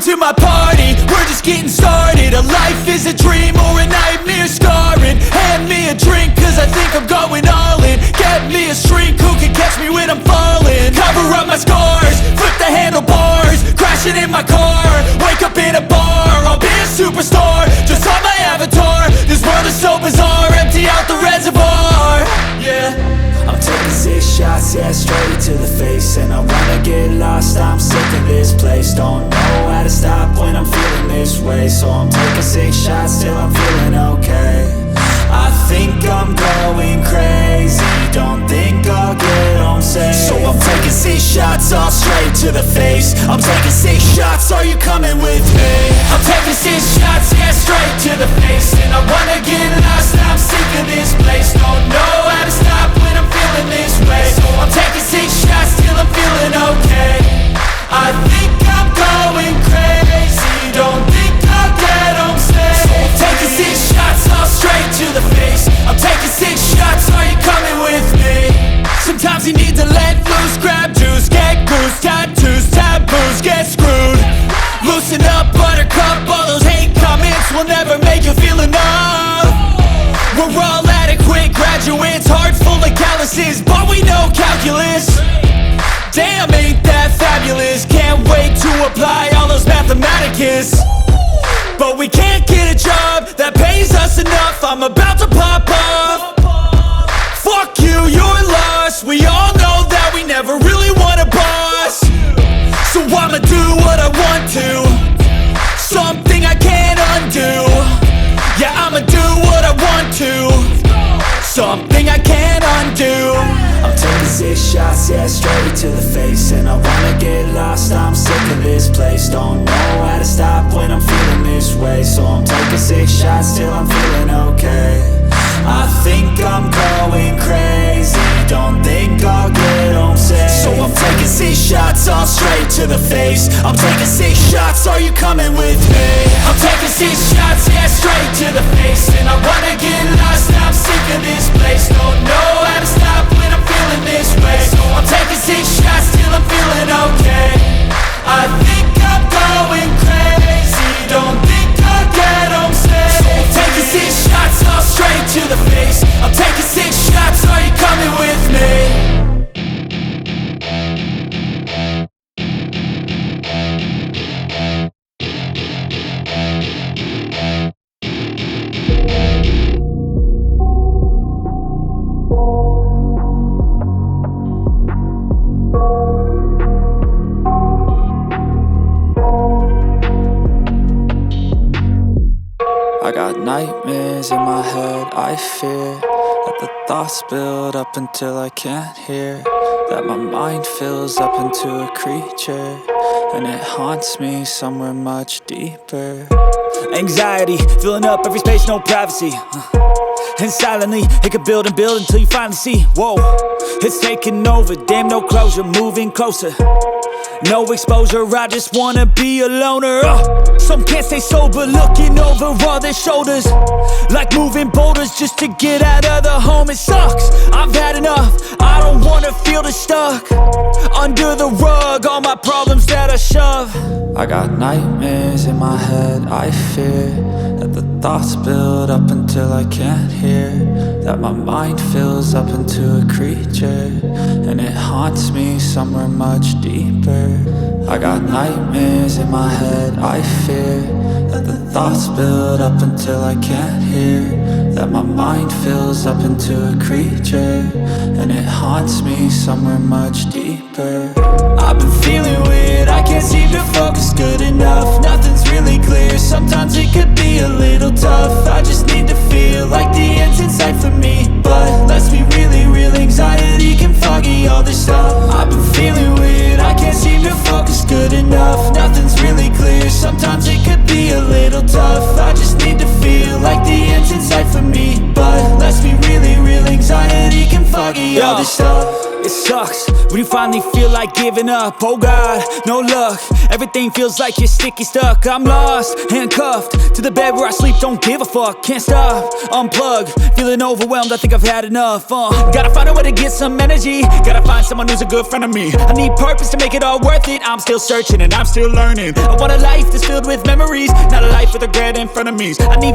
to my party, we're just getting started. A life is a dream or a nightmare scarring. Hand me a drink cause I think I'm going all in. Get me a shrink who can catch me when I'm falling. Cover up my scars, flip the handlebars, crashing in my car, wake up in a bar. I'll be a superstar, just on my avatar. This world is so bizarre, empty out the reservoir. Yeah, I'm taking 6 shots, yeah, straight to the face. And I wanna get lost, I'm sick of this place. Don't know how to stop when I'm feeling this way. So I'm taking 6 shots till I'm feeling okay. I think I'm going crazy, don't think I'll get home safe. So I'm taking 6 shots, all straight to the face. I'm taking 6 shots, are you coming with me? I'm taking 6 shots, yeah, straight to the face. And I wanna get lost, I'm sick of this place. Don't know how to stop when I'm feeling this way. So I'm taking 6 shots till I'm feeling okay. I think I'm going crazy, don't think I'll get home safe. So I'm taking 6 shots, all straight to the face. I'm taking 6 shots, are you coming with me? Sometimes you need to let loose, grab juice, get goose, tattoos, taboos, get screwed. Loosen up, buttercup, all those hate comments will never make you feel enough. We're all adequate graduates, heart full of calluses, but we know calculus. Damn, ain't that fabulous? Can't wait to apply all those mathematicus. But we can't get a job that pays us enough. I'm about to pop off. Fuck you, you're lost. We all know that we never really want a boss. So I'ma do what I want to, something I can't undo. Yeah, I'ma do what I want to, something I can't undo. I'm taking 6 shots, yeah, straight to the face. And I wanna get lost, I'm sick of this place. Don't know how to stop when I'm feeling this way. So I'm taking 6 shots till I'm feeling okay. I think I'm going crazy, don't think I'll get home safe. So I'm taking 6 shots, all straight to the face. I'm taking 6 shots, are you coming with me? I'm taking 6 shots, yeah, straight to the face. And I wanna get lost, I'm sick of this place. Don't know how to stop when I'm feeling this way. So I'm taking 6 shots till I'm feeling okay. I think I'm going crazy, don't think I'll get home safe. So I'm taking 6 shots, all straight to the face. I'm taking 6 shots, are you coming with me? I got nightmares in my head, I fear that the thoughts build up until I can't hear. That my mind fills up into a creature, and it haunts me somewhere much deeper. Anxiety, filling up every space, no privacy. And silently, it could build and build until you finally see. Whoa, it's taking over, damn no closure, moving closer. No exposure, I just wanna be a loner. Some can't stay sober, looking over all their shoulders, like moving boulders just to get out of the home. It sucks, I've had enough, I don't wanna feel the stuck under the rug, all my problems that I shove. I got nightmares in my head, I fear that the thoughts build up until I can't hear. That my mind fills up into a creature, and it haunts me somewhere much deeper. I got nightmares in my head, I fear that the thoughts build up until I can't hear. That my mind fills up into a creature, and it haunts me somewhere much deeper. I've been feeling weird, I can't seem to focus good enough. Nothing's really clear, sometimes it could be a little tough. I just need to feel like the end's in sight for me, but let's be really real, anxiety can foggy all this stuff. I've been feeling weird, I can't seem to focus good enough. Nothing's really clear, sometimes it could be a little tough. I just need to feel like the end's in sight for me, but let's be really real, anxiety can foggy all this stuff. It sucks when you finally feel like giving up. Oh God, no luck. Everything feels like you're sticky stuck. I'm lost, handcuffed to the bed where I sleep. Don't give a fuck, can't stop. Unplug, feeling overwhelmed. I think I've had enough. Gotta find a way to get some energy. Gotta find someone who's a good friend of me. I need purpose to make it all worth it. I'm still searching and I'm still learning. I want a life that's filled with memories, not a life with regret and frenemies. I need